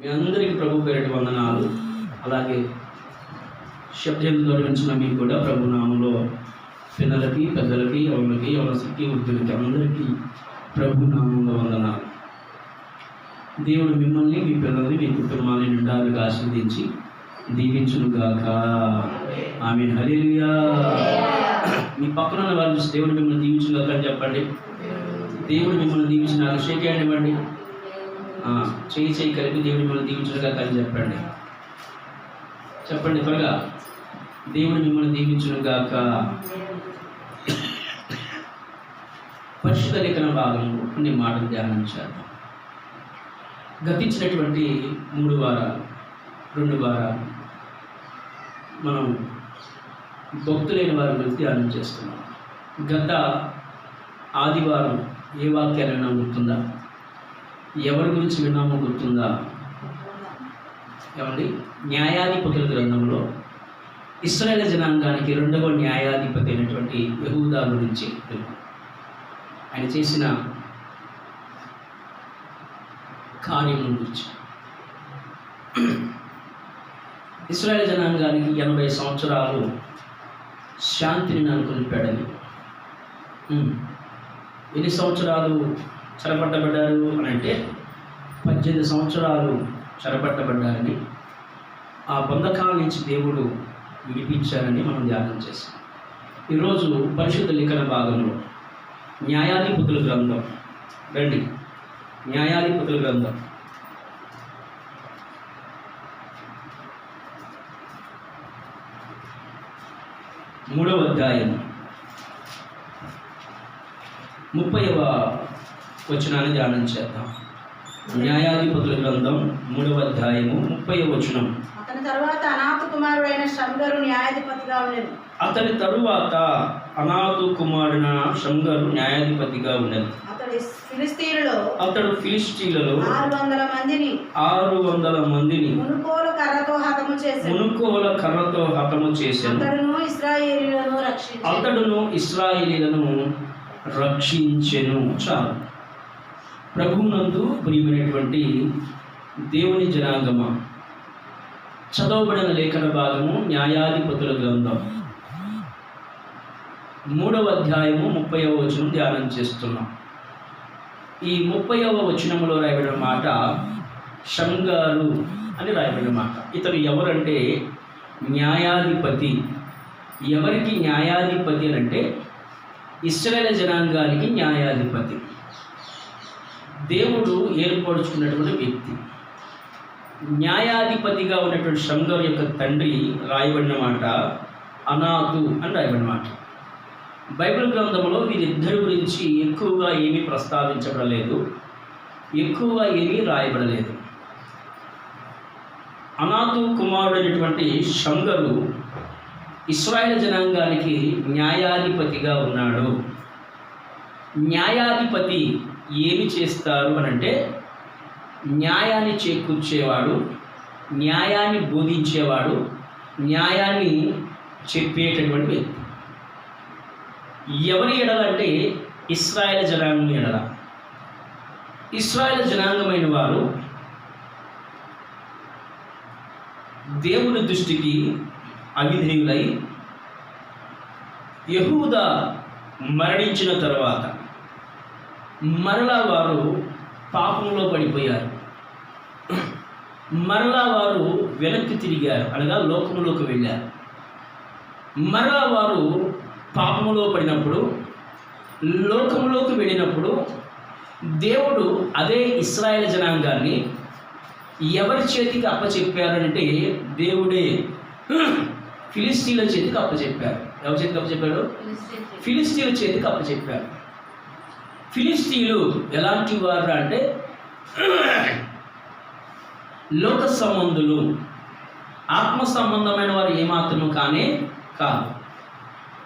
మీ అందరికీ ప్రభు పేరిట వందనాలు. అలాగే శబ్దంతో వింటున్న మీకు కూడా ప్రభు నామంలో పిల్లలకి, పెద్దలకి, యవనులకి, యవనస్తులకి, వృద్ధులకి అందరికీ ప్రభు నామంలో వందనాలు. దేవుడు మిమ్మల్ని, మీ పిల్లల్ని, మీ కుటుంబాన్ని నిండాలుగా ఆశీర్వదించి దీవించునుగాక. ఆమేన్. హల్లెలూయా. మీ పక్కన ఉన్న వాళ్ళు చూసి దేవుడు మిమ్మల్ని దీవించుగాక అని చెప్పండి. దేవుడు మిమ్మల్ని దీవించిన షేక్ హ్యాండ్ ఇవ్వండి. చేయి కలిపి దేవుడు మిమ్మల్ని దీవించునుగాక అని చెప్పండి. చెప్పండి త్వరగా. దేవుడు మిమ్మల్ని దీవించునుగాక. పరిశుద్ధ లేఖన భాగంలో కొన్ని మాటలు ధ్యానం చేద్దాం. గతించినటువంటి 2 వారాలు మనం భక్తులైన వారి గురించి ధ్యానం చేస్తున్నాం. గత ఆదివారం ఏ వాక్యాలైనా గుర్తుందా? ఎవరి గురించి విన్నామో గుర్తుందా? ఏమండి, న్యాయాధిపతుల గ్రంథంలో ఇశ్రాయేలు జనాంగానికి 2వ న్యాయాధిపతి అయినటువంటి యెహూదా గురించి ఆయన చేసిన కార్యం గురించి. ఇశ్రాయేలు జనాంగానికి 80 సంవత్సరాలు శాంతిని నెలకొల్పాడని. ఎన్ని సంవత్సరాలు చెరపట్టబడ్డారు అని అంటే 18 సంవత్సరాలు చెరపట్టబడ్డారని, ఆ బంధకాల నుంచి దేవుడు విడిపించారని మనం ధ్యానం చేస్తాం. ఈరోజు పరిశుద్ధ లేఖన భాగంలో న్యాయాధిపతుల గ్రంథం రండి. న్యాయాధిపతుల గ్రంథం 3వ అధ్యాయం 30వ వచనాన్ని ధ్యానం చేద్దాం. న్యాయాధిపతుల గ్రంథం 3వ అధ్యాయము 30వ వచనం. అతని తరువాత అనాతు కుమారుడైన షంగరు న్యాయాధిపతిగా ఉండెను. అతని తరువాత అనాతు కుమారుడైన షంగరు న్యాయాధిపతిగా ఉండెను. అతడు ఫిలిష్తీయులలో 600 మందిని మునుకోల కర్రతో హతము చేసెను. అతడును ఇశ్రాయేలీయులను రక్షించెను. చాలు. ప్రభువునందు ప్రియమైనటువంటి దేవుని జనాంగమా, చదవబడిన లేఖన భాగము న్యాయాధిపతుల గ్రంథం 3వ అధ్యాయము 30వ వచనం ధ్యానం చేస్తున్నాం. ఈ 30వ వచనంలో రాయబడిన మాట షంగారు అని రాయబడిన మాట. ఇతను ఎవరంటే న్యాయాధిపతి. ఎవరికి న్యాయాధిపతి అని అంటే ఇశ్రాయేలు జనాంగానికి న్యాయాధిపతి. దేవుడు ఏర్పరుచుకున్నటువంటి వ్యక్తి. న్యాయాధిపతిగా ఉన్నటువంటి షంగరు యొక్క తండ్రి రాయబడిన మాట అనాతు అని రాయబడిన మాట. బైబిల్ గ్రంథంలో వీరిద్దరి గురించి ఎక్కువగా ఏమీ ప్రస్తావించబడలేదు, ఎక్కువగా ఏమీ రాయబడలేదు. అనాతు కుమారుడైనటువంటి షంగరు ఇశ్రాయేలు జనాంగానికి న్యాయాధిపతిగా ఉన్నాడు. న్యాయాధిపతి ఏమి చేస్తారు అనంటే న్యాయాన్ని చేకూర్చేవాడు, న్యాయాన్ని బోధించేవాడు, న్యాయాన్ని చెప్పేటటువంటి వ్యక్తి. ఎవరి ఎడలంటే ఇశ్రాయేలు జనాంగం ఎడల. ఇశ్రాయేలు జనాంగమైన వారు దేవుని దృష్టికి అవిధేయులై యెహూదా మరణించిన తర్వాత మరలా వారు పాపంలో పడిపోయారు. మరలా వారు వెనక్కి తిరిగారు, అనగా లోకములోకి వెళ్ళారు. మరలా వారు పాపములో పడినప్పుడు, లోకములోకి వెళ్ళినప్పుడు దేవుడు అదే ఇశ్రాయేలు జనాంగాన్ని ఎవరి చేతికి అప్పచెప్పారంటే దేవుడే ఫిలిష్తీయుల చేతికి అప్పచెప్పారు. ఎవరి చేతికి అప్పచెప్పాడు? ఫిలిష్తీయుల చేతికి అప్పచెప్పారు. ఫిలిష్తీయులు ఎలాంటి వారు అంటే లోక సంబంధులు, ఆత్మ సంబంధమైన వారు ఏమాత్రం కానే కాదు.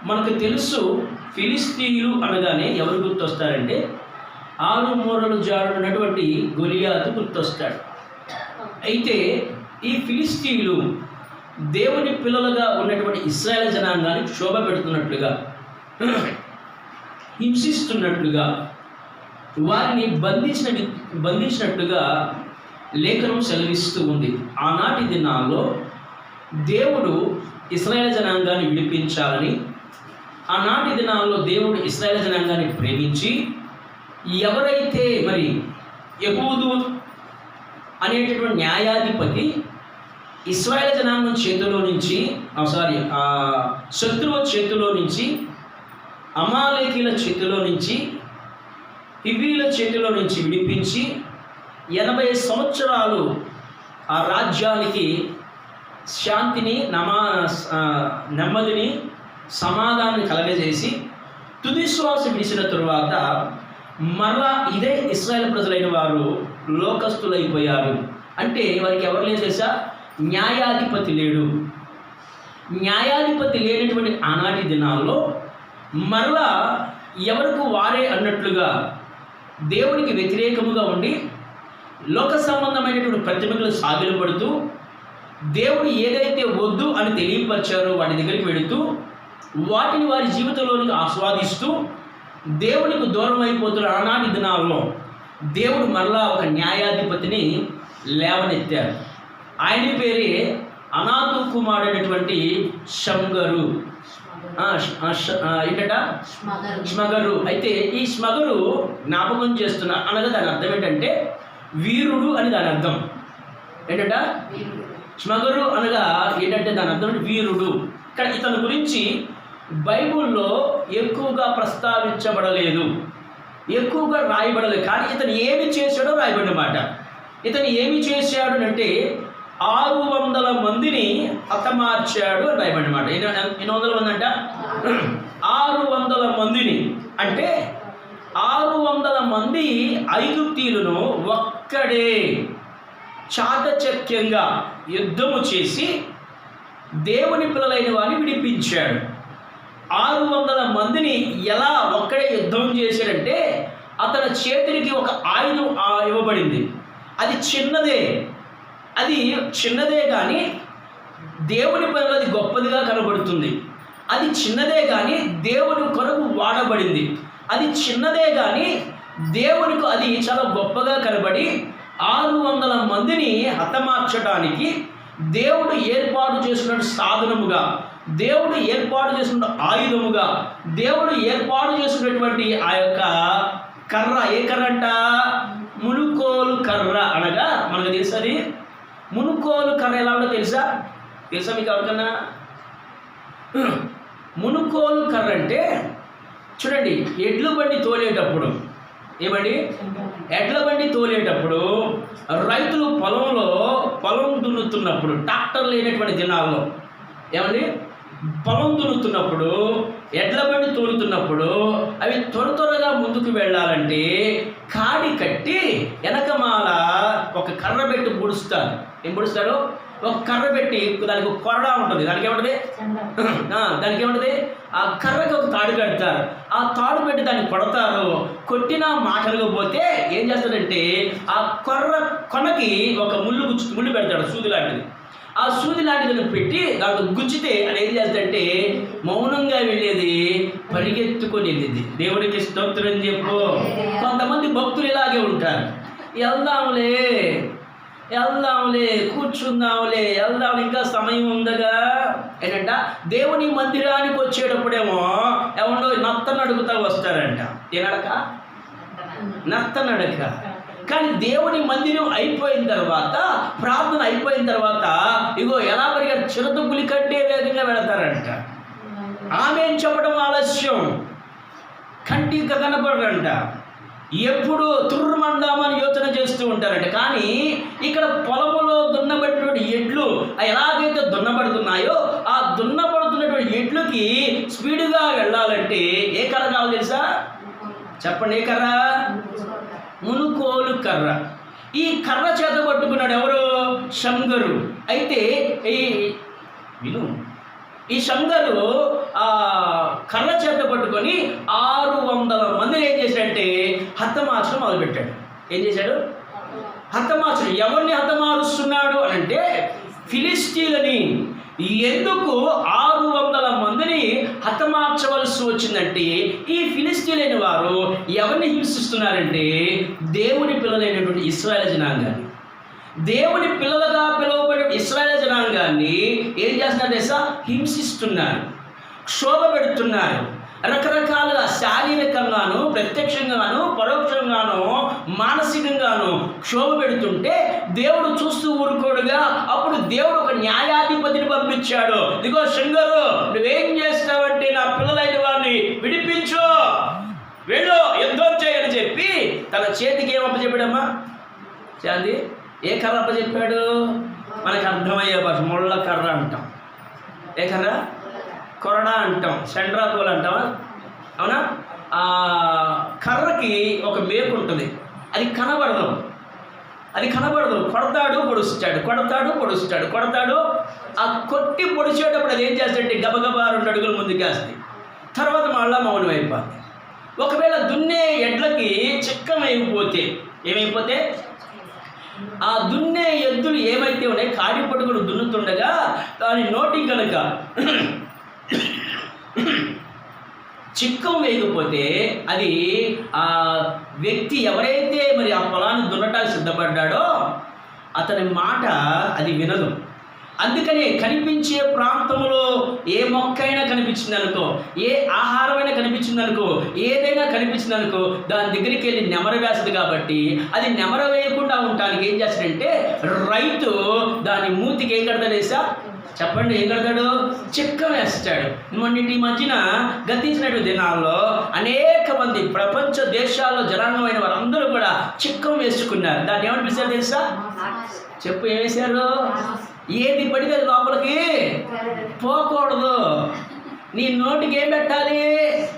మనకు తెలుసు, ఫిలిష్తీయులు అనగానే ఎవరు గుర్తొస్తారంటే 6 మూరలు జారున్నటువంటి గొలియాతు గుర్తొస్తాడు. అయితే ఈ ఫిలిష్తీయులు దేవుని పిల్లలుగా ఉన్నటువంటి ఇశ్రాయేలు జనాంగానికి శోభ పెడుతున్నట్లుగా, హింసిస్తున్నట్లుగా, వారిని బంధించినట్లుగా లేఖనం సెలవిస్తూ ఉంది. ఆనాటి దినాల్లో దేవుడు ఇశ్రాయేలు జనాంగాన్ని విడిపించాలని, ఆనాటి దినాల్లో దేవుడు ఇశ్రాయేలు జనాంగాన్ని ప్రేమించి, ఎవరైతే మరి యెహూదు అనేటటువంటి న్యాయాధిపతి ఇశ్రాయేలు జనాంగం చేతిలో నుంచి శత్రువు చేతిలో నుంచి, అమాలేకీల చేతిలో నుంచి, హివ్వీల చేతిలో నుంచి విడిపించి 80 సంవత్సరాలు ఆ రాజ్యానికి శాంతిని, నెమ్మదిని, సమాధానాన్ని కలగజేసి తుది శ్వాస విడిచిన తరువాత మరలా ఇదే ఇశ్రాయేలు ప్రజలైన వారు లోకస్తులైపోయారు. అంటే వారికి ఎవరు లేదు తెలుసా? న్యాయాధిపతి లేడు. న్యాయాధిపతి లేనటువంటి ఆనాటి దినాల్లో మరలా ఎవరికి వారే అన్నట్లుగా దేవునికి వ్యతిరేకముగా ఉండి లోక సంబంధమైనటువంటి ప్రతిమలు సాగిలపడుతూ దేవుడు ఏదైతే వద్దు అని తెలియపరిచారో వాటి దగ్గరికి వెళుతూ వాటిని వారి జీవితంలోనికి ఆస్వాదిస్తూ దేవునికి దూరం అయిపోతున్న ఆనాటి దినాల్లో దేవుడు మరలా ఒక న్యాయాధిపతిని లేవనెత్తారు. ఆయన పేరే అనాతు కుమారుడైనటువంటి షమ్గరు. ఏంటట? ష్మగరు. అయితే ఈ ష్మగరు జ్ఞాపకం చేస్తున్న అనగా దాని అర్థం ఏంటంటే వీరుడు అని దాని అర్థం. ఏంటంట? ష్మగరు అనగా ఏంటంటే దాని అర్థం వీరుడు. ఇక్కడ ఇతని గురించి బైబిల్లో ఎక్కువగా ప్రస్తావించబడలేదు, ఎక్కువగా రాయబడలేదు. కానీ ఇతను ఏమి చేశాడో రాయబడిన మాట. ఇతను ఏమి చేశాడు అంటే 600 మందిని హతమార్చాడు అని రాయబడిన మాట. ఎన్ని వందల మంది అంట? 600 మందిని. అంటే 600 మంది ఐగుప్తీయులను ఒక్కడే చాకచక్యంగా యుద్ధము చేసి దేవుని పిల్లలైన వారిని విడిపించాడు. 600 మందిని ఎలా ఒక్కడే యుద్ధం చేశాడంటే అతని చేతికి ఒక ఆయుధం ఇవ్వబడింది. అది చిన్నదే కానీ దేవుని పనులు అది గొప్పదిగా కనబడుతుంది. అది చిన్నదే కానీ దేవుని కొరకు వాడబడింది. అది చిన్నదే కానీ దేవునికి అది చాలా గొప్పగా కనబడి 600 మందిని హతమార్చడానికి దేవుడు ఏర్పాటు చేసినటువంటి సాధనముగా, దేవుడు ఏర్పాటు చేసిన ఆయుధముగా, దేవుడు ఏర్పాటు చేసినటువంటి ఆ యొక్క కర్ర, ఏ కర్ర అంట? మునుకోలు కర్ర. అనగా మనకు తెలుసు అది మునుకోలు కర్ర ఎలా ఉందో తెలుసా మీకు ఎవరికన్నా? మునుకోలు కర్ర అంటే చూడండి, ఎడ్ల బండి తోలేటప్పుడు రైతులు పొలం దున్నుతున్నప్పుడు, ట్రాక్టర్ లేనటువంటి దినాల్లో పొలం దున్నుతున్నప్పుడు, ఎడ్ల బండి తోలుతున్నప్పుడు అవి త్వరగా ముందుకు వెళ్ళాలంటే కాడి కట్టి వెనకమాల ఒక కర్ర పెట్టి పొడుస్తారు. ఏం పొడుస్తారు? ఒక కర్ర పెట్టి దానికి ఒక కొరడా ఉంటుంది. దానికి ఏముంటుంది? ఆ కర్రకి ఒక తాడు కడతారు. ఆ తాడు పెట్టి దాన్ని కొడతారు. కొట్టినా మాటలుగా పోతే ఏం చేస్తాడంటే ఆ కొనకి ఒక ముళ్ళు పెడతాడు, సూది లాంటిది. ఆ సూది లాంటిదని పెట్టి దాంట్లో గుచ్చితే అది ఏం చేస్తాడంటే మౌనంగా వెళ్ళేది పరిగెత్తుకొని వెళ్ళేది. దేవుడికి స్తోత్రం చెప్పు. కొంతమంది భక్తులు ఇలాగే ఉంటారు. వెళ్దాంలే కూర్చుందాంలే, ఇంకా సమయం ఉందగా. ఏంటంట? దేవుని మందిరానికి వచ్చేటప్పుడేమో ఎవరో నత్తనడుగుతా వస్తారంట. ఏనడక? నత్తనడక. కానీ దేవుని మందిరం అయిపోయిన తర్వాత, ప్రార్థన అయిపోయిన తర్వాత ఇగో ఎలా పరిగెత్త చిరుతపులి కంటే వేగంగా వెళతారంట. ఆమె చెప్పడం ఆలస్యం, కంటికి కనపడరంట. ఎప్పుడు తుర్రమందామని యోచన చేస్తూ ఉంటారంట. కానీ ఇక్కడ పొలములో దున్నబడినటువంటి ఎడ్లు ఎలాగైతే దున్నబడుతున్నాయో ఆ దున్నబడుతున్నటువంటి ఎడ్లుకి స్పీడుగా వెళ్ళాలంటే ఏ కర్ర కావాలి తెలుసా? చెప్పండి, ఏ కర్ర? మునుకోలు కర్ర. ఈ కర్ర చేత పట్టుకున్నాడు ఎవరు? షమ్గరు. అయితే ఈ షమ్గరు ఆ కర్ర చేత పట్టుకొని 600 మందిని ఏం చేశాడంటే హతమార్చడం మొదలుపెట్టాడు. ఏం చేశాడు? హతమార్చడం. ఎవరిని హతమారుస్తున్నాడు అంటే ఫిలిష్తీయులని. ఎందుకు 600 మందిని హతమార్చవలసి వచ్చిందంటే ఈ ఫిలిష్తీయులైన వారు ఎవరిని హింసిస్తున్నారంటే దేవుని పిల్లలైనటువంటి ఇశ్రాయేలు జనాంగాన్ని. దేవుని పిల్లలుగా పిలువబడే ఇశ్రాయేలు జనాంగాన్ని ఏం చేస్తున్నారు తెలుసా? హింసిస్తున్నారు, క్షోభ పెడుతున్నారు. రకరకాలుగా శారీరకంగాను, ప్రత్యక్షంగాను, పరోక్షంగాను, మానసికంగాను క్షోభ పెడుతుంటే దేవుడు చూస్తూ ఊరుకోడుగా. అప్పుడు దేవుడు ఒక న్యాయాధిపతిని పంపించాడు. ఇదిగో శంకరు, నువ్వేం చేస్తావంటే నా పిల్లలైన వారిని విడిపించు, వెళ్ళు, యుద్ధం చేయని చెప్పి తన చేతికి ఏమప్పచెప్పాడమ్మా? చాంది ఏ కర్ర అప్పచెప్పాడు? మనకు అర్థమయ్యే భాష ముళ్ళ కర్ర అంటాం. ఏ కర్ర? కొరడా అంటాం, సెండ్రాకోలు అంటాం, అవునా? ఆ కర్రకి ఒక మేకు ఉంటుంది, అది కనబడదు. కొడతాడు పొడుస్తాడు, కొడతాడు. ఆ కొట్టి పొడిచేటప్పుడు అది ఏం చేస్తాడంటే గబగబా 2 అడుగులు ముందుకేస్తుంది, తర్వాత మళ్ళా మౌనం అయిపోతుంది. ఒకవేళ దున్నే ఎడ్లకి చిక్కమైపోతే ఏమైపోతే, ఆ దున్నే ఎద్దులు ఏమైతే ఉన్నాయి కాడి పట్టుకుని దున్నుతుండగా దాని నోటికి కనుక చిక్కం వేయకపోతే అది ఆ వ్యక్తి ఎవరైతే మరి ఆ పొలాన్ని దున్నటానికి సిద్ధపడ్డాడో అతని మాట అది వినదు. అందుకనే కనిపించే ప్రాంతంలో ఏ మొక్కైనా కనిపించిందనుకో, ఏ ఆహారమైనా కనిపించిందనుకో, ఏదైనా కనిపించిందనుకో దాని దగ్గరికి వెళ్ళి నెమర వేస్తుంది. కాబట్టి అది నెమర వేయకుండా ఉండటానికి ఏం చేస్తాడంటే రైతు దాని మూతికి ఏం కడతాడేసా? చెప్పండి, ఏం కడతాడు? చిక్కం వేస్తాడు. మొన్నటి మధ్యన గతించినటువంటి దినాల్లో అనేక మంది ప్రపంచ దేశాల్లో జనాంగమైన వారందరూ కూడా చిక్కం వేసుకున్నారు. దాన్ని ఏమనిపిస్తారు తెలుసా? చెప్పు, ఏం వేశారు? ఏది పడితే అది లోపలికి పోకూడదు. నీ నోటికి ఏం పెట్టాలి?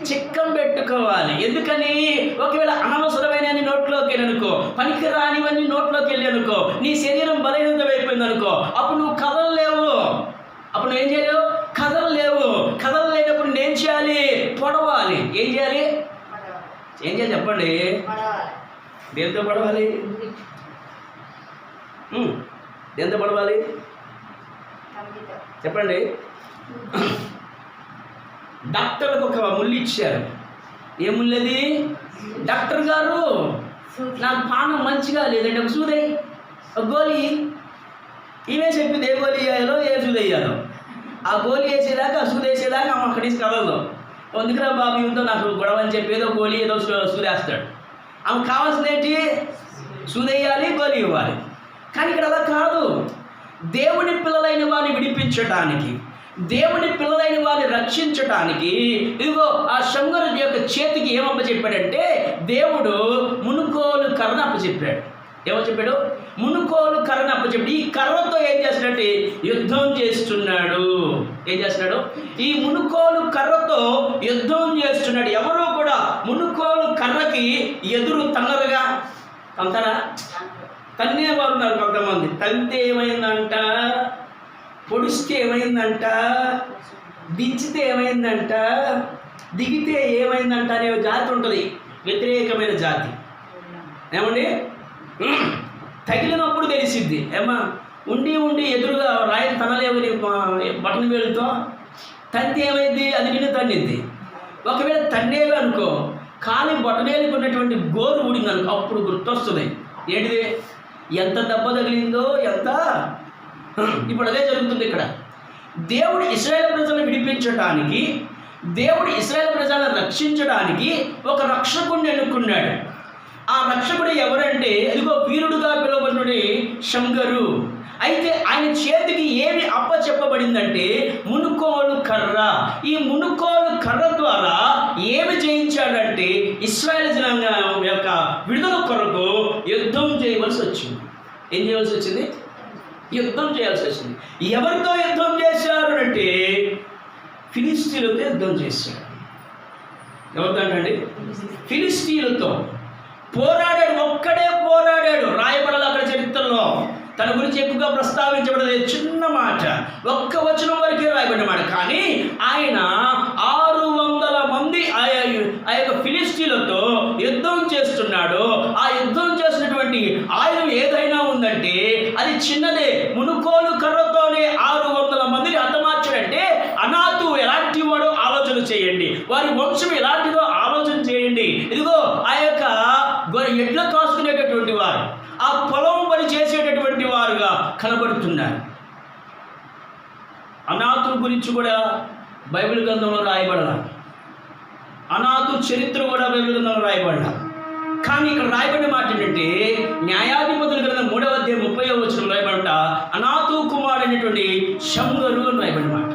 చిక్కం పెట్టుకోవాలి. ఎందుకని? ఒకవేళ అనవసరమైన నీ నోట్లోకి వెళ్ళనుకో, పనికి రానివన్నీ నోట్లోకి వెళ్ళి అనుకో, నీ శరీరం బలహీనత అయిపోయింది అనుకో, అప్పుడు నువ్వు కదలలేవు. అప్పుడు నువ్వేం చేయలేవు? కదలలేనప్పుడు నేను చేయాలి? పొడవాలి. ఏం చేయాలి? చెప్పండి. దేంతో పడవాలి? దేంతో పడవాలి చెప్పండి. డాక్టర్లకు ఒక ముళ్ళు ఇచ్చారు. ఏ ముళ్ళది? డాక్టర్ గారు, నాకు పానం మంచిగా లేదండి, ఒక సూది, ఒక గోళీ. ఈమె చెప్పింది ఏ గోళీ వేయాలో, ఏ సూది వేయాలో. ఆ గోళీ వేసేదాకా, ఆ సూది వేసేదాకా ఆమె అక్కడి నుంచి కదలదు. ఎందుకురా బాబు ఇంతో నాకు గొడవ అని చెప్పి ఏదో గోళీ ఏదో సూది వేస్తాడు. ఆమె కావాల్సింది ఏంటి? సూది వేయాలి, గోళీ ఇవ్వాలి. కానీ ఇక్కడ అలా కాదు. దేవుని పిల్లలైన వారిని విడిపించడానికి, దేవుని పిల్లలైన వారిని రక్షించటానికి ఇదిగో ఆ శంకరు యొక్క చేతికి ఏమప్పచెప్పాడంటే దేవుడు మునుకోలు కర్ర అప్పచెప్పాడు. ఏమో చెప్పాడు? మునుకోలు కర్రను అప్పచెప్పాడు. ఈ కర్రతో ఏం చేస్తున్నాడంటే యుద్ధం చేస్తున్నాడు. ఏం చేస్తున్నాడు? ఈ మునుకోలు కర్రతో యుద్ధం చేస్తున్నాడు. ఎవరో కూడా మునుకోలు కర్రకి ఎదురు తన్నరుగా. అంటారా? తన్నేవారు ఉన్నారు కొంతమంది. తంతే ఏమైందంట, పొడిస్తే ఏమైందంట, దించితే ఏమైందంట, దిగితే ఏమైందంట అనే జాతి ఉంటుంది, వ్యతిరేకమైన జాతి. ఏమండి? తగిలినప్పుడు తెలిసిద్ది. ఏమా ఉండి ఎదురుగా రాయి తనలేవని బటన్ వేలుతో తంతి ఏమైంది? అది నిన్ను తన్నిద్ది. ఒకవేళ తన్నేవి అనుకో, కాలి బొటనేలకు ఉన్నటువంటి గోరు ఊడింది అనుకో, అప్పుడు గుర్తొస్తుంది. ఏంటిది? ఎంత దెబ్బ తగిలిందో, ఎంత. ఇప్పుడు అదే జరుగుతుంది ఇక్కడ. దేవుడు ఇశ్రాయేలు ప్రజలను విడిపించడానికి, దేవుడు ఇశ్రాయేలు ప్రజలను రక్షించడానికి ఒక రక్షకుడిని ఎన్నుకున్నాడు. ఆ రక్షకుడు ఎవరంటే ఇదిగో వీరుడుగా పిలువబడిన శంకరు. అయితే ఆయన చేతికి ఏమి అప్పచెప్పబడిందంటే మునుకోలు కర్ర. ఈ మునుకోలు కర్ర ద్వారా ఏమి చేయించాడంటే ఇశ్రాయేలు జనాంగం యొక్క విడుదల కొరకు యుద్ధం చేయవలసి వచ్చింది. ఏం చేయవలసి వచ్చింది? యుద్ధం చేయాల్సి వచ్చింది. ఎవరితో యుద్ధం చేశారు అంటే ఫిలిస్తీన్లతో యుద్ధం చేశాడు. ఎవరితో అండి? ఫిలిస్తీన్లతో పోరాడాడు. ఒక్కడే పోరాడాడు. రాయబడాలి అక్కడ చరిత్రలో. తన గురించి ఎక్కువగా ప్రస్తావించబడలేదు. చిన్న మాట, ఒక్క వచనం వరకే రాయబడిన మాట. కానీ ఆయన 600 మంది ఆ యొక్క ఫిలిస్తీన్లతో యుద్ధం చేస్తున్నాడు. ఆ యుద్ధం చేసినటువంటి ఆయుధం ఏదైనా ఉందంటే అది చిన్నదే. మునుకోలు కర్రతోనే 600 మందిని హతమార్చాడంటే అనాథు ఎలాంటి వాడో ఆలోచన చేయండి, వారి వంశం ఎలాంటిదో ఆలోచన చేయండి. ఇదిగో ఆ యొక్క ఎడ్ల కాసుకునేటటువంటి వారు, ఆ పొలం పని చేసేటటువంటి వారు, కనబడుతున్నారు. అనాథుల గురించి కూడా బైబిల్ గ్రంథంలో రాయబడాల, అనాథు చరిత్ర కూడా బైబిల్ గ్రంథంలో రాయబడాల. కానీ ఇక్కడ రాయబడిన మాట ఏంటంటే న్యాయాధిపతుల గ్రంథం 3వ అధ్యాయం 30వ వచనంలో రాయబడట అనాథు కుమారుడు అనేటువంటి షంగరు అని రాయబడిన మాట.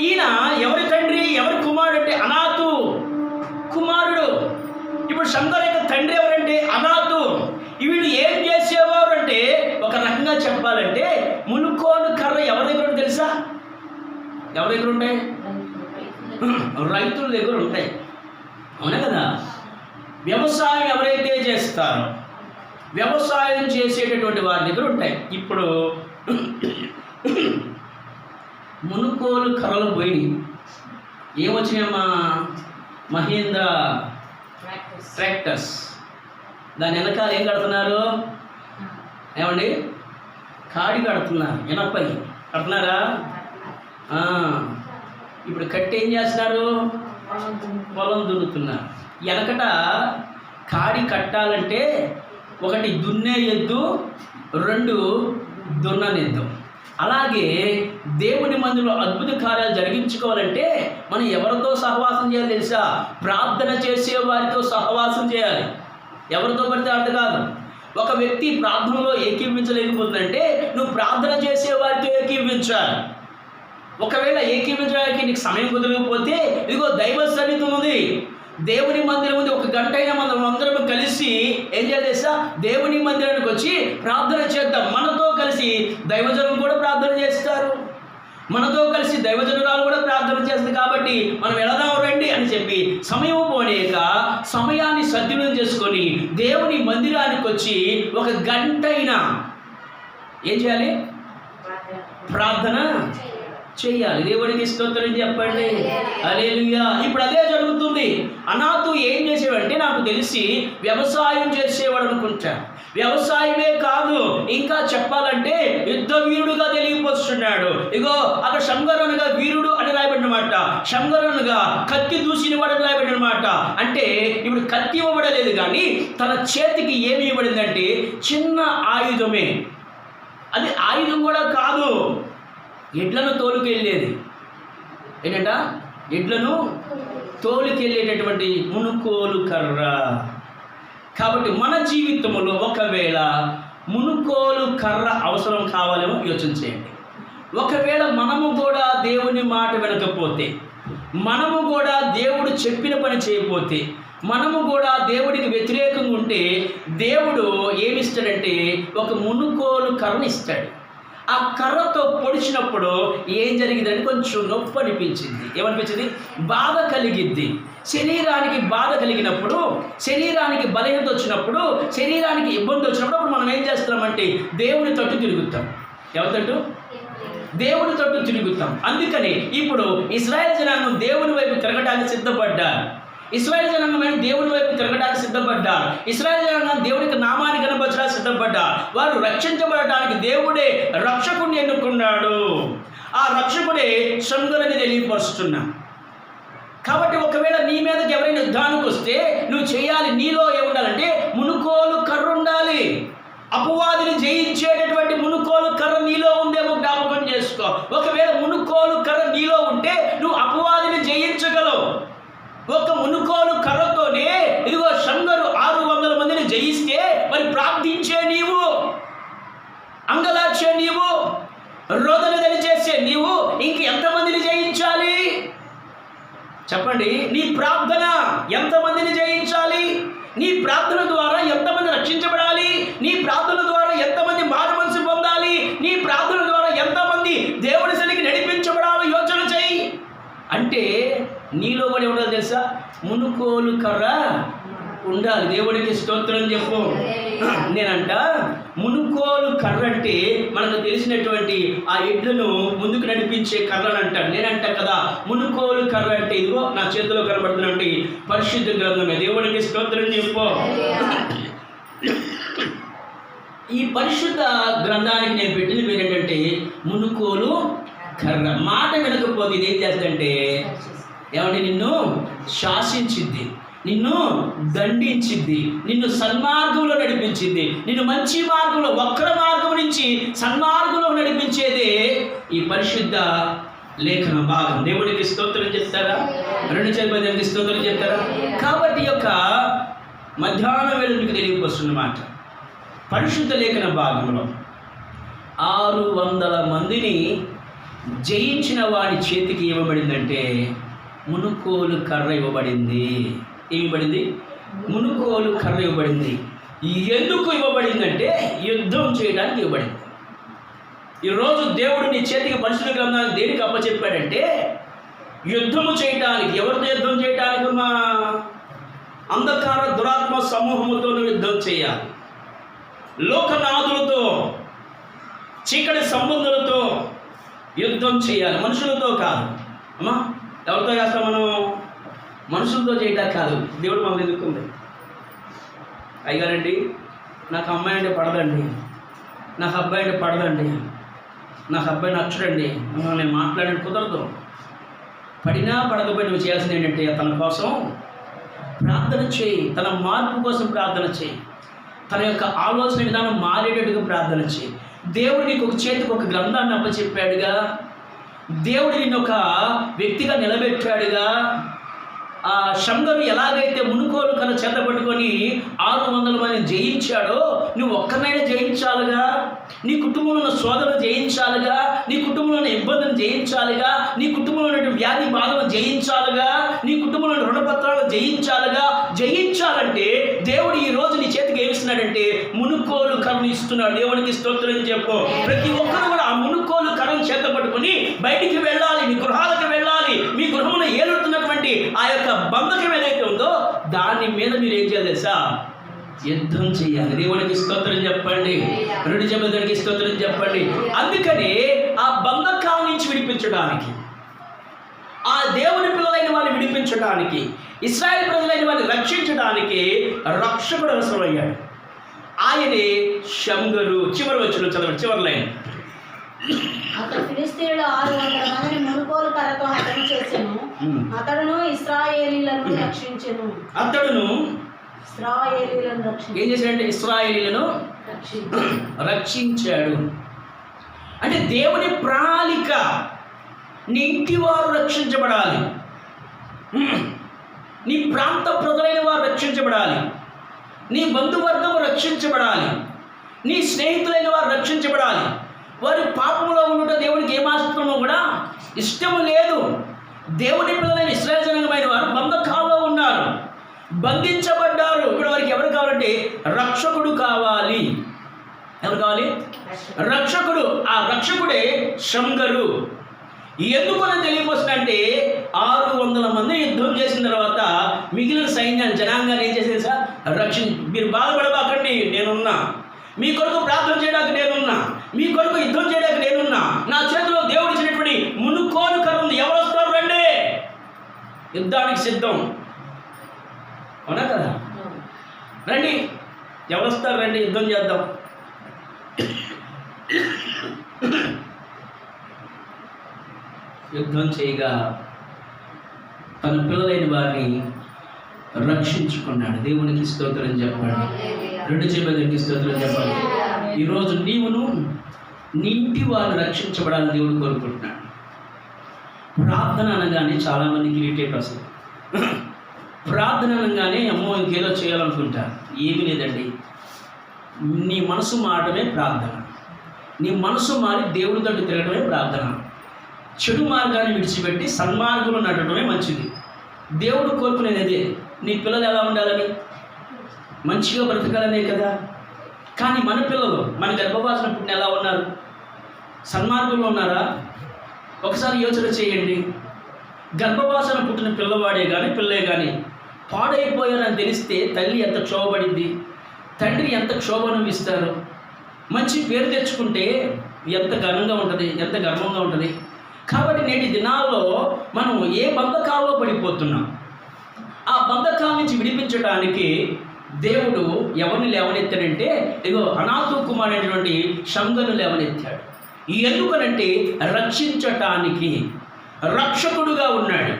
ఈయన ఎవరి తండ్రి, ఎవరి కుమారుడు అంటే అనాథు కుమారుడు. ఇప్పుడు షంగర్ యొక్క తండ్రి ఎవరంటే అనాథు. వీళ్ళు ఏం చేసేవారు అంటే ఒక రకంగా చెప్పాలంటే మునుకోలు కర్ర ఎవరి దగ్గర ఉంటుంది తెలుసా? ఎవరి దగ్గర ఉంటాయి? రైతుల దగ్గర ఉంటాయి, అవునా కదా? వ్యవసాయం ఎవరైతే చేస్తారో వ్యవసాయం చేసేటటువంటి వారి దగ్గర ఉంటాయి. ఇప్పుడు మునుకోలు కర్రలు పోయి ఏమొచ్చినాయమ్మా? మహీంద్ర ట్రాక్టర్స్. దాని వెనకాల ఏం కడుతున్నారు? ఏమండి? కాడి కడుతున్నారు, ఎనపై కడుతున్నారా? ఇప్పుడు కట్టి ఏం చేస్తున్నారు? పొలం దున్నుతున్నారు. వెనకట కాడి కట్టాలంటే ఒకటి దున్నే ఎద్దు, 2 దున్ననెద్దు. అలాగే దేవుని మందిలో అద్భుత కార్యాలు జరిగించుకోవాలంటే మనం ఎవరితో సహవాసం చేయాలి తెలుసా? ప్రార్థన చేసే వారితో సహవాసం చేయాలి. ఎవరితో పడితే అర్థం కాదు. ఒక వ్యక్తి ప్రార్థనలో ఏకీవించలేకపోతుందంటే నువ్వు ప్రార్థన చేసే వారితో ఏకీవించాలి. ఒకవేళ ఏకీవించడానికి నీకు సమయం కుదరకపోతే ఇదిగో దైవ సన్నిధి ఉంది, దేవుని మందిరం ఉంది. 1 గంట అయినా మనం అందరం కలిసి ఏం చేయాలి? దేవుని మందిరానికి వచ్చి ప్రార్థన చేద్దాం. మనతో కలిసి దైవజనులు కూడా ప్రార్థన చేస్తారు, మనతో కలిసి దైవజనురాలు కూడా ప్రార్థన చేస్తుంది. కాబట్టి మనం వెళదాం రండి అని చెప్పి సమయం పోనేక సమయాన్ని సద్వినియోగం చేసుకొని దేవుని మందిరానికి వచ్చి 1 గంట అయినా ఏం చేయాలి? ప్రార్థన చెయ్యాలి. దేవుడికి స్తోత్రం చెప్పండి. హల్లెలూయా. ఇప్పుడు అదే జరుగుతుంది. అనాథు ఏం చేసేవాడంటే నాకు తెలిసి వ్యవసాయం చేసేవాడు అనుకుంటా. వ్యవసాయమే కాదు, ఇంకా చెప్పాలంటే యుద్ధ వీరుడుగా తెలియపరుస్తున్నాడు. ఇగో అక్కడ షంగరనుగా వీరుడు అని రాయబడినమాట, షంగరనుగా కత్తి దూసినవాడు అని రాయబడినమాట. అంటే ఇప్పుడు కత్తి ఇవ్వబడలేదు, కానీ తన చేతికి ఏమి ఇవ్వబడిందంటే చిన్న ఆయుధమే. అది ఆయుధం కూడా కాదు, ఎడ్లను తోలుకెళ్ళేది. ఏంటంట? ఎడ్లను తోలుకెళ్ళేటటువంటి మునుకోలు కర్ర. కాబట్టి మన జీవితంలో ఒకవేళ మునుకోలు కర్ర అవసరం కావాలేమో యోచన చేయండి. ఒకవేళ మనము కూడా దేవుని మాట వినకపోతే, మనము కూడా దేవుడు చెప్పిన పని చేయకపోతే, మనము కూడా దేవుడికి వ్యతిరేకంగా ఉంటే దేవుడు ఏమిస్తాడంటే ఒక మునుకోలు కర్రను ఇస్తాడు. ఆ కర్రతో పొడిచినప్పుడు ఏం జరిగిందని కొంచెం నొప్పి అనిపించింది. ఏమనిపించింది? బాధ కలిగిద్ది. శరీరానికి బాధ కలిగినప్పుడు, శరీరానికి బలహీనత వచ్చినప్పుడు, శరీరానికి ఇబ్బంది వచ్చినప్పుడు అప్పుడు మనం ఏం చేస్తామంటే దేవుని తట్టు తిరుగుతాం. ఎవరి తట్టు? దేవుని తట్టు తిరుగుతాం. అందుకని ఇప్పుడు ఇశ్రాయేలు జనాంగం దేవుని వైపు తిరగడానికి సిద్ధపడ్డారు. ఇశ్రాయేలు జనాంగమైన దేవుని వైపు తిరగడానికి సిద్ధపడ్డారు. ఇశ్రాయేలు జనాంగం దేవునికి నామాన్ని కనపరచడానికి సిద్ధపడ్డారు. వారు రక్షించబడటానికి దేవుడే రక్షకుడిని ఎన్నుకున్నాడు. ఆ రక్షకుడే షంగరుని తెలియపరుస్తున్నా. కాబట్టి ఒకవేళ నీ మీదకి ఎవరైనా యుద్ధానికి వస్తే నువ్వు చేయాలి, నీలో ఏముండాలంటే మునుకోలు కర్ర ఉండాలి. అపవాదిని జయించేటటువంటి మునుకోలు కర్ర నీలో ఉందేమో జ్ఞాపకం చేసుకో. ఒకవేళ మునుకోలు కర్ర నీలో ఉంటే నువ్వు అపవాదిని జయించగలవు. ఒక మునుకోలు కర్రతోనే ఇదిగో షంగరు 600 మందిని జయిస్తే మరి ప్రార్థించే నీవు, అంగలార్చే నీవు, రోదన దయచేసే నీవు ఇంక ఎంతమందిని జయించాలి చెప్పండి? నీ ప్రార్థన ఎంతమందిని జయించాలి? నీ ప్రార్థన ద్వారా ఎంతమంది రక్షించబడాలి? నీ ప్రార్థన ద్వారా ఎంతమంది మారు మనసు పొందాలి? నీ ప్రార్థన ద్వారా ఎంతమంది దేవుడి సన్నిధికి నడిపించబడాలో యోచన చేయి. అంటే నీలో కూడా ఉండాలి తెలుసా? మునుకోలు కర్ర ఉండాలి. దేవుడికి స్తోత్రం చెప్పు. నేనంట మునుకోలు కర్ర అంటే మనకు తెలిసినటువంటి ఆ ఎడ్లను ముందుకు నడిపించే కర్రను అంటాడు. నేనంట కదా మునుకోలు కర్ర అంటే ఇదిగో నా చేతిలో కనబడుతున్నటువంటి పరిశుద్ధ గ్రంథమే. దేవుడికి స్తోత్రం చెప్పు. ఈ పరిశుద్ధ గ్రంథానికి నేను పెట్టిన పేరు ఏంటంటే మునుకోలు కర్ర. మాట వినకపోతే ఇది ఏం చేస్తుందంటే ఏమంటే నిన్ను శాసించిద్ది. నిన్ను దండించింది, నిన్ను సన్మార్గంలో నడిపించింది, నిన్ను మంచి మార్గంలో వక్ర మార్గం నుంచి సన్మార్గంలో నడిపించేదే ఈ పరిశుద్ధ లేఖన భాగం. దేవుడికి స్తోత్రం చెప్తారా? 2 స్తోత్రం చెప్తారా? కాబట్టి యొక్క మధ్యాహ్నం వేళ మీకు తెలియవస్తున్నమాట, పరిశుద్ధ లేఖన భాగంలో 600 మందిని జయించిన వాడి చేతికి ఇవ్వబడిందంటే మునుకోలు కర్ర ఇవ్వబడింది. ఇవ్వబడింది, మునుకోలు కర్ర ఇవ్వబడింది. ఎందుకు ఇవ్వబడిందంటే యుద్ధం చేయడానికి ఇవ్వబడింది. ఈరోజు దేవుడు నీ చేతికి పరిశుద్ధ గ్రంథాన్ని దేనికి అప్పచెప్పాడంటే యుద్ధము చేయడానికి. ఎవరితో యుద్ధం చేయడానికి? మా అంధకార దురాత్మ సమూహముతో యుద్ధం చేయాలి. లోకనాథులతో, చీకటి సంబంధులతో యుద్ధం చేయాలి, మనుషులతో కాదు. అమ్మా, ఎవరితో చేస్తాం మనం? మనుషులతో చేయడానికి కాదు. దేవుడు మమ్మల్ని ఎదుర్కొంది. అయ్యారండి, నాకు అమ్మాయి అంటే పడదండి, నాకు అబ్బాయి అంటే పడదండి, నాకు అబ్బాయి నచ్చడండి, నేను మాట్లాడడానికి కుదరదు. పడినా పడకపోయినా నువ్వు చేయాల్సింది ఏంటంటే తన కోసం ప్రార్థన చేయి, తన మార్పు కోసం ప్రార్థన చేయి, తన యొక్క ఆలోచన విధానం మారేటట్టుగా ప్రార్థన చేయి. దేవుడు నీకు ఒక చేతికి ఒక గ్రంథాన్ని అప్పచెప్పాడుగా, దేవుడు నిన్ను ఒక వ్యక్తిగా నిలబెట్టాడుగా. ఆ శంగరు ఎలాగైతే మునుకోలు కన్నా చేత పట్టుకొని 600 మందిని జయించాడో నువ్వు ఒక్కనైనా జయించాలిగా. నీ కుటుంబంలో ఉన్న సోదరులు జయించాలిగా, నీ కుటుంబంలో ఉన్న ఇబ్బందులు జయించాలిగా, నీ కుటుంబంలో ఉన్న వ్యాధి బాధలు జయించాలిగా, నీ కుటుంబంలో ఉన్న రుణపత్రాలు జయించాలిగా. జయించాలంటే దేవుడు ఈ రోజు నీ చేతికి ఏమిస్తున్నాడంటే మునుకోలు కర్రను ఇస్తున్నాడు. దేవునికి స్తోత్రం చెప్పు. ప్రతి ఒక్కరు కూడా ఆ మునుకోలు కర్రను చేత పట్టుకొని బయటికి వెళ్ళాలి, మీ గృహాలకు వెళ్ళాలి. మీ గృహంలో ఏలుతున్నటువంటి ఆ యొక్క బంధకం ఏదైతే ఉందో దాని మీద మీరు ఏం చేయాలి తెలుసా? యుద్ధం చేయాలి. దేవునికి స్తోత్రం చెప్పండి. 2 స్తోత్రం చెప్పండి. అందుకని ఆ బంధకాల నుంచి విడిపించడానికి, ఆ దేవుని పిల్లలైన వారిని విడిపించడానికి, ఇశ్రాయేలు ప్రజలైన వారిని రక్షించడానికి రక్షకుడు అవసరమయ్యాడు. ఆయనే శంగరు. చివరి వచ్చిన చదవండి, చివరి లైన్. అతడు ఫిలిష్తీయులు 600 మందిని మునుకోలు కర్రతో హతము చేసెను. అతడును ఇశ్రాయేలీయులను రక్షించెను. అతడును ఇశ్రాయేలీయులను ఏం చేశాడంటే ఇశ్రాయేలీయులను రక్షించాడు. అంటే దేవుని ప్రణాళిక, నీ ఇంటి వారు రక్షించబడాలి, నీ ప్రాంత ప్రజలైన వారు రక్షించబడాలి, నీ బంధువర్గం రక్షించబడాలి, నీ స్నేహితులైన వారు రక్షించబడాలి. వారి పాపంలో ఉండటం దేవునికి ఏమాత్రమో కూడా ఇష్టము లేదు. దేవుని పిల్లలైన ఇశ్రాయేలు జనాంగమైన వారు బంధకాల్లో ఉన్నారు, బంధించబడ్డారు. ఇప్పుడు వారికి ఎవరు కావాలంటే రక్షకుడు కావాలి. ఎవరు కావాలి? రక్షకుడు. ఆ రక్షకుడే శంగరు. ఎందుకని తెలియపోతుందంటే 600 మంది యుద్ధం చేసిన తర్వాత మిగిలిన సైన్యాన్ని, జనాంగాన్ని ఏం చేసేది సార్? మీరు బాధపడబాకండి, నేనున్నా. మీ కొరకు ప్రార్థన చేయడానికి నేనున్నా, మీ కొరకు యుద్ధం చేయడానికి నేనున్నా. నా చేతిలో దేవుడు ఇచ్చినటువంటి మునుకోలు కర్ర ఉంది. ఎవరు వస్తారు? రండి, యుద్ధానికి సిద్ధం. అవునా కదా? రండి, ఎవరు వస్తారు? రండి, యుద్ధం చేద్దాం. యుద్ధం చేయగా తన పిల్లలైన వారిని రక్షించుకున్నాడు. దేవునికి స్తోత్రం చెప్పండి. 2 స్తోత్రం చెప్పండి. ఈరోజు నీవును నీ ఇంటి వారు రక్షించబడాలని దేవుడు కోరుకుంటున్నాడు. ప్రార్థన అనగానే చాలామందికి ఇరిటేట్ వస్తుంది. ప్రార్థన అనగానే అమ్మో ఇంకేదో చేయాలనుకుంటారు. ఏమీ లేదండి. నీ మనసు మారడమే ప్రార్థన. నీ మనసు మారి దేవుడి తోటి తిరగడమే ప్రార్థన. చెడు మార్గాన్ని విడిచిపెట్టి సన్మార్గంలో నడవడమే మంచిది. దేవుడు కోరుకునేది అదే. నీ పిల్లలు ఎలా ఉండాలని, మంచిగా బ్రతకాలనే కదా. కానీ మన పిల్లలు మన గర్భవాసన పుట్టిన ఎలా ఉన్నారు? సన్మార్గంలో ఉన్నారా? ఒకసారి యోచన చేయండి. గర్భవాసన పుట్టిన పిల్లవాడే కానీ పిల్లే కానీ పాడైపోయారని తెలిస్తే తల్లి ఎంత క్షోభపడింది, తండ్రి ఎంత క్షోభను ఇస్తారు. మంచి పేరు తెచ్చుకుంటే ఎంత ఘనంగా ఉంటుంది, ఎంత గర్వంగా ఉంటుంది. కాబట్టి నేటి దినాల్లో మనం ఏ బంధకాల్లో పడిపోతున్నాం, ఆ బంధకాల నుంచి విడిపించడానికి దేవుడు ఎవరిని లేవనెత్తాడంటే ఇగో అనాథ కుమారుడైనటువంటి శంగను లేవనెత్తాడు. ఎందుకనంటే రక్షించటానికి. రక్షకుడుగా ఉన్నాడు,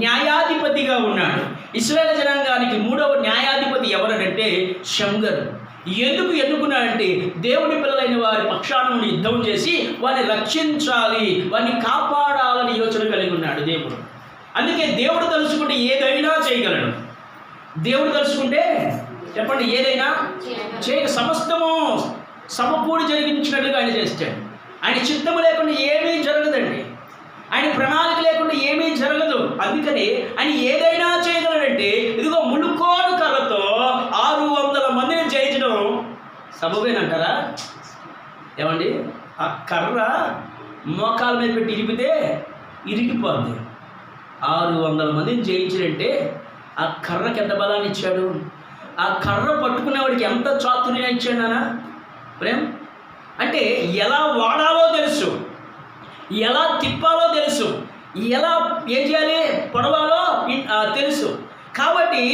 న్యాయాధిపతిగా ఉన్నాడు. ఇశ్రాయేలు జనాంగానికి 3వ న్యాయాధిపతి ఎవరనంటే షమ్గరు. ఎందుకు ఎన్నుకున్నాడంటే దేవుని పిల్లలైన వారి పక్షాన యుద్ధం చేసి వారిని రక్షించాలి, వారిని కాపాడాలని యోచన కలిగి ఉన్నాడు దేవుడు. అందుకే దేవుడు తలుచుకుంటే ఏదైనా చేయగలడు. దేవుడు తలుచుకుంటే చెప్పండి ఏదైనా సమస్తము సమకూడి జరిగించినట్లుగా ఆయన చేస్తాడు. ఆయన చిత్తము లేకుండా ఏమీ జరగదండి. ఆయన ప్రణాళిక లేకుండా ఏమీ జరగదు. అందుకని ఆయన ఏదైనా చేయగలడంటే ఇదిగో ములుకోడు కర్రతో 600 మందిని జయించడం సబబేనంటారా? ఏమండి, ఆ కర్ర మోకాల మీద పెట్టి ఇరిపితే ఇరిగిపోద్ది. 600 మందిని జయించాడంటే ఆ కర్రకి ఎంత బలాన్ని ఇచ్చాడు? ఆ కర్ర పట్టుకునేవాడికి ఎంత చాతుర్యం ఇచ్చాడు నాన్న ప్రేమ. అంటే ఎలా వాడాలో తెలుసు, ఎలా తిప్పాలో తెలుసు, ఎలా ఏం చేయాలి పొడవాలో తెలుసు. కాబట్టి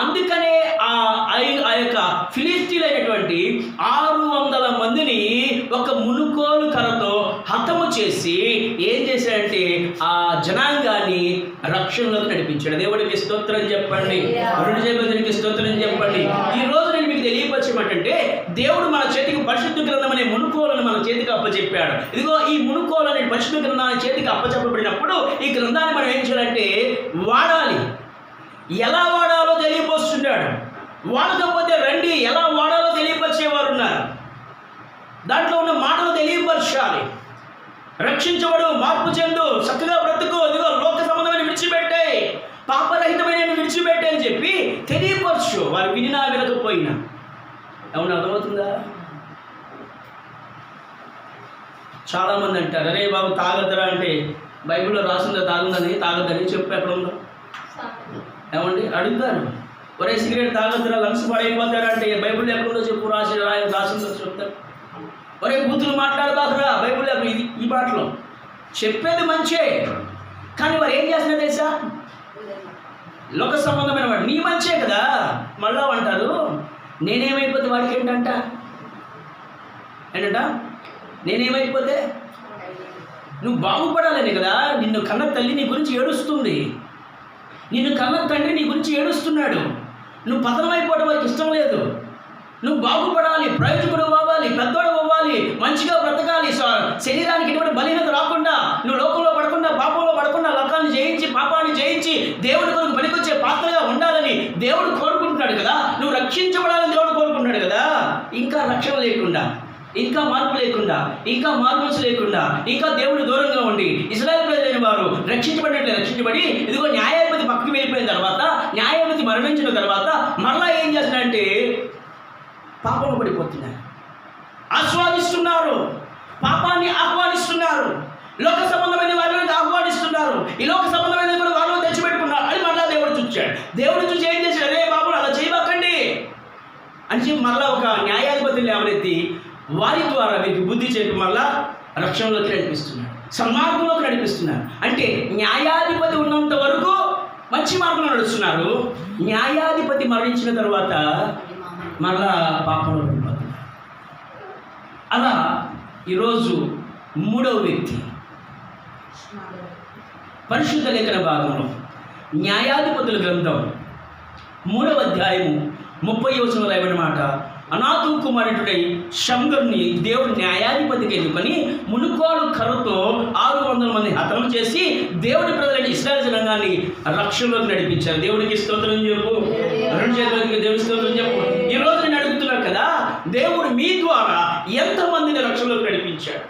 అందుకనే ఆ యొక్క ఫిలిస్తీన్లైనటువంటి 600 మందిని ఒక మునుకోలు కర్రతో హతము చేసి ఏం చేశాడంటే ఆ జనాంగాన్ని రక్షణలోకి నడిపించాడు. దేవుడికి స్తోత్రం చెప్పండి, దేవుడికి స్తోత్రం చెప్పండి. ఈ రోజు నేను మీకు తెలియపరచమంటే దేవుడు మన చేతికి పరిశుద్ధ గ్రంథం అనే మునుకోలను మన చేతికి అప్పచెప్పాడు. ఇదిగో ఈ మునుకోలు అనే పరిశుద్ధ గ్రంథాన్ని చేతికి అప్పచెప్పబడినప్పుడు ఈ గ్రంథాన్ని మనం ఏం చేయాలంటే వాడాలి. ఎలా వాడాలో తెలియపరుస్తున్నాడు. వాడకపోతే రండి, ఎలా వాడాలో తెలియపరిచేవారు ఉన్నారు. దాంట్లో ఉన్న మాటలు తెలియపరచాలి. రక్షించబడు, మార్పు చెందు, చక్కగా బ్రతుకు, ఇదిగో లోక సంబంధమైన విడిచిపెట్టే, పాపరహితమైన విడిచిపెట్టే అని చెప్పి తెలియపరచు. వారు వినినా వినకపోయినా. ఏమన్నా అర్థమవుతుందా? చాలామంది అంటారు, అరే బాబు తాగద్దరా అంటే బైబిల్లో రాసిందా తాగుందని, తాగద్దని చెప్పు ఎక్కడ ఉందో. ఏమండి అడుగుతారు, ఒరే సిగరెట్ తాగొద్దురా లంగ్స్ పడైపోతారా అంటే బైబిల్ ఎక్కడుందో చెప్పు, రాసిందో చెప్తారు. ఒరే బూతులు మాట్లాడబాకురా బైబిల్ ఇది ఈ పాటలో చెప్పేది మంచే, కానీ వారు ఏం చేస్తున్నా తెలుసా? లోక సంబంధమైన వాడు నీ మంచే కదా, మళ్ళా అంటారు నేనేమైపోతే వాడికి ఏంటంట నేనేమైపోతే నువ్వు బాగుపడాలని కదా. నిన్ను కన్న తల్లి నీ గురించి ఏడుస్తుంది, నిన్ను కన్న తండ్రి నీ గురించి ఏడుస్తున్నాడు. నువ్వు పతనమైపోవడం వారికి ఇష్టం లేదు. నువ్వు బాగుపడాలి, ప్రయోజకుడు అవ్వాలి, పెద్దోడు అవ్వాలి, మంచిగా బ్రతకాలి, శరీరానికి ఎటువంటి బలహీనత రాకుండా, నువ్వు లోకంలో పడకుండా, పాపంలో పడకుండా, లోకాన్ని జయించి పాపాన్ని జయించి దేవుడి కొరకు పనికొచ్చే పాత్రగా ఉండాలని దేవుడు కోరుకుంటున్నాడు కదా. నువ్వు రక్షించబడాలని దేవుడు కోరుకుంటున్నాడు కదా. ఇంకా రక్షణ లేకుండా, ఇంకా మార్పు లేకుండా, ఇంకా మార్పులు లేకుండా, ఇంకా దేవుడు దూరంగా ఉండి ఇశ్రాయేలు ప్రజలైన వారు రక్షించబడినట్లు రక్షించబడి ఇదిగో న్యాయాధిపతి పక్కకి వెళ్ళిపోయిన తర్వాత, న్యాయాధిపతి మరణించిన తర్వాత మరలా ఏం చేస్తున్నారంటే పాపంలో పడిపోతున్నారు, ఆస్వాదిస్తున్నారు, పాపాన్ని ఆహ్వానిస్తున్నారు, లోక సంబంధమైన వారిని ఆహ్వానిస్తున్నారు. ఈ లోక సంబంధమైన కూడా వాళ్ళు తెచ్చిపెట్టుకున్నారు. అని మరలా దేవుడు చూచాడు. దేవుడు చూసి ఏం చేశాడు? అరే బాబు అలా చేయబాకండి అని చెప్పి మరలా ఒక న్యాయాధిపతిని లేవనెత్తి వారి ద్వారా మీకు బుద్ధి చెప్పి మళ్ళా రక్షణలోకి నడిపిస్తున్నాడు, సన్మార్గంలోకి నడిపిస్తున్నారు. అంటే న్యాయాధిపతి ఉన్నంత వరకు మంచి మార్గంలో నడుస్తున్నారు. న్యాయాధిపతి మరణించిన తర్వాత మళ్ళా పాపంలో పడిపోతున్నారు. అలా ఈరోజు 3వ వ్యక్తి పరిశుద్ధ లేఖన భాగంలో న్యాయాధిపతుల గ్రంథం 3వ అధ్యాయము 30వ వచనంలో రాయబడిన మాట, అనాతు కుమారుడై షమ్గరుని దేవుడు న్యాయాధిపతికి ఎన్నుకొని మునుకోలు కర్రతో 600 మంది హతం చేసి దేవుడి ప్రజలైన ఇశ్రాయేలు జనాంగాన్ని రక్షణలోకి నడిపించారు. దేవుడికి స్తోత్రం చెప్పు, రెండు చేతులకి దేవుడి స్తోత్రం చెప్పు. ఈరోజు నేను అడుగుతున్నాను కదా, దేవుడు మీ ద్వారా ఎంతమందిని రక్షణలోకి నడిపించాడు?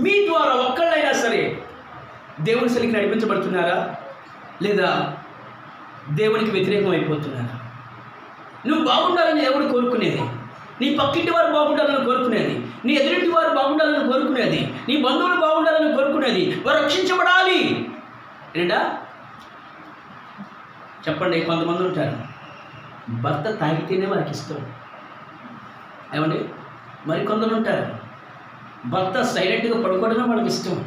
మీ ద్వారా ఒక్కళ్ళైనా సరే దేవుడి సరికి నడిపించబడుతున్నారా, లేదా దేవునికి వ్యతిరేకం అయిపోతున్నారా? నువ్వు బాగుండాలని దేవుడు కోరుకునేది, నీ పక్కింటి వారు బాగుండాలని కోరుకునేది, నీ ఎదురింటి వారు బాగుండాలని కోరుకునేది, నీ బంధువులు బాగుండాలని కోరుకునేది, వారు రక్షించబడాలి. ఏంటా చెప్పండి. కొంతమంది ఉంటారు భర్త తాగితేనే వారికి ఇష్టం. ఏమండి? మరికొందరు ఉంటారు భర్త సైలెంట్గా పడుకోవడమే వాళ్ళకి ఇష్టం.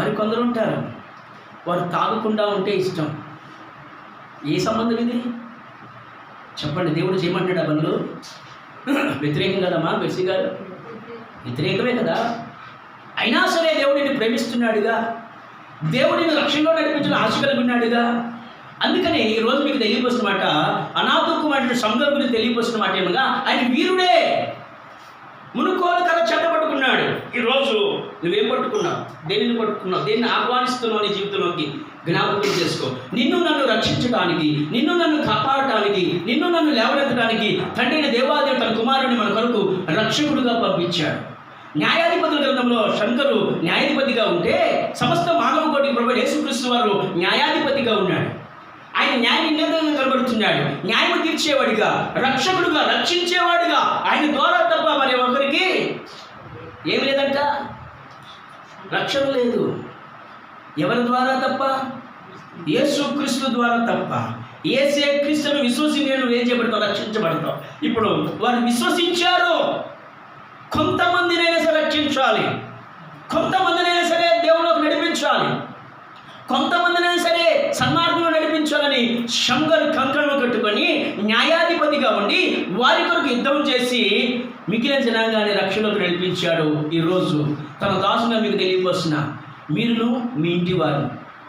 మరికొందరు ఉంటారు వారు తాగకుండా ఉంటే ఇష్టం. ఏ సంబంధం ఇది చెప్పండి? దేవుడు చేయమంటాడు ఆ పనులు? వ్యతిరేకం కదమ్మా బెర్సీ గారు, వ్యతిరేకమే కదా. అయినా సరే దేవుడిని ప్రేమిస్తున్నాడుగా, దేవుడిని రక్షణలో నడిపించిన ఆశ కలిగి ఉన్నాడుగా. అందుకని ఈ రోజు మీకు తెలియపోసిన మాట, అనాథ కుమారుడు సంఘం గురించి తెలియపోసిన మాట ఏమగా, ఆయన వీరుడే. మునుకోలు కథ చేత పట్టుకున్నాడు. ఈరోజు నువ్వేం పట్టుకున్నావు? దేనిని పట్టుకున్నావు? దేన్ని ఆహ్వానిస్తున్నావు నీ జీవితంలోకి? జ్ఞాపకం చేసుకో. నిన్ను నన్ను రక్షించడానికి, నిన్ను నన్ను కాపాడటానికి, నిన్ను నన్ను లేవనెత్తడానికి తండ్రి అయిన దేవాదేవుడు తన కుమారుడిని మన కొరకు రక్షకుడుగా పంపించాడు. న్యాయాధిపతుల గ్రంథంలో శంకరు న్యాయాధిపతిగా ఉంటే, సమస్త మానవ కోటికి ప్రభువైన యేసుక్రీస్తు వారు న్యాయాధిపతిగా ఉన్నాడు. ఆయన న్యాయ నిర్ణయంగా కనబడుతున్నాడు. న్యాయం తీర్చేవాడిగా, రక్షకుడుగా, రక్షించేవాడిగా. ఆయన ద్వారా తప్ప మరి ఒకరికి ఏమి లేదంట, రక్షణ లేదు. ఎవరి ద్వారా తప్ప? యేసుక్రీస్తు ద్వారా తప్ప. యేసే క్రీస్తును విశ్వసించి నువ్వు ఏం చేయబడతావు? రక్షించబడతావు. ఇప్పుడు వారు విశ్వసించారు. కొంతమందినైనా సరే రక్షించాలి, కొంతమందినైనా సరే దేవుళ్ళకి నడిపించాలి, కొంతమందినైనా సరే సన్మార్గంలో నడిపించాలని శంకర్ కంకణం కట్టుకొని న్యాయాధిపతిగా ఉండి వారి కొరకు యుద్ధం చేసి మిగిలిన జనాంగాన్ని రక్షణలోకి నడిపించాడు. ఈరోజు తన దాసుగా మీకు తెలియవలసిన మీరును, మీ ఇంటి వారు,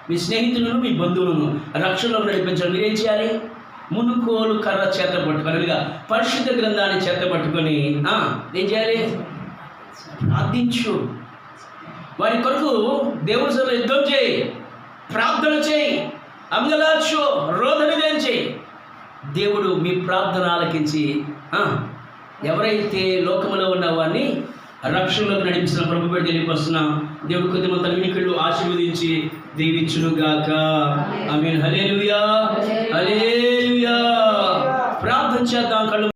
మీ స్నేహితులను, మీ బంధువులను రక్షణలోకి నడిపించాలి. మీరేం చేయాలి? మునుకోలు కర్ర చేత పట్టుకొని, పరిశుద్ధ గ్రంథాన్ని చేత పట్టుకొని ఏం చేయాలి? ప్రార్థించు. వారి కొరకు దేవుని సభలో యుద్ధం చేయి, ప్రార్థన చేయి, అంగలార్చు, రోదన చేయి. దేవుడు మీ ప్రార్థన ఆలకించి ఎవరైతే లోకములో ఉన్న వారిని రక్షణలోకి నడిపించిన ప్రభు పేరు తెలియపరుస్తున్న దేవుడు కొద్దిగా తన వినికిళ్ళు ఆశీర్వదించి దీవించునుగాక. ఆమేన్. హల్లెలూయా, హల్లెలూయా. ప్రార్థన చేద్దాం. కళ్ళు